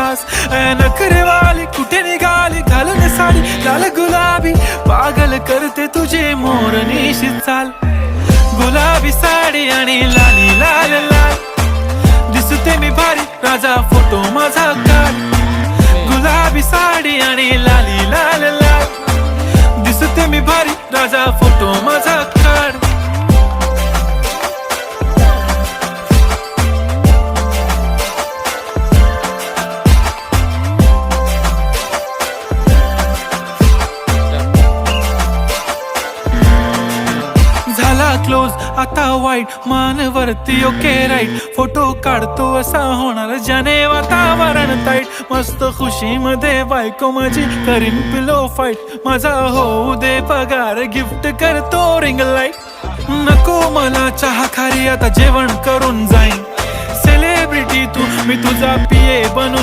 खास. नखरेवाली कुठे निघाली घालून साडी लाल गुलाबी, पागल करते तुझे मोरनीशी चाल. गुलाबी साडी आणि लाली लाल लाल, दिसते मी भारी राजा फोटो माझा काढ. गुलाबी साडी आणि लाली लाल लाल, दिसते मी भारी राजा फोटो माझा काढ. झाला क्लोज आता वाईट, मानवरती ओके राईट. फोटो काढतो असा होणार ज्याने वातावरण ताईट. मस्त खुशी मध्ये बायको माझी करीन पिलो फाईट. माझा होऊ दे पगार, गिफ्ट करतो रिंग लाईट. नको मला चहा खारी, आता जेवण करून जाईन. सेलिब्रिटी तू, मी तुझा पिये बनून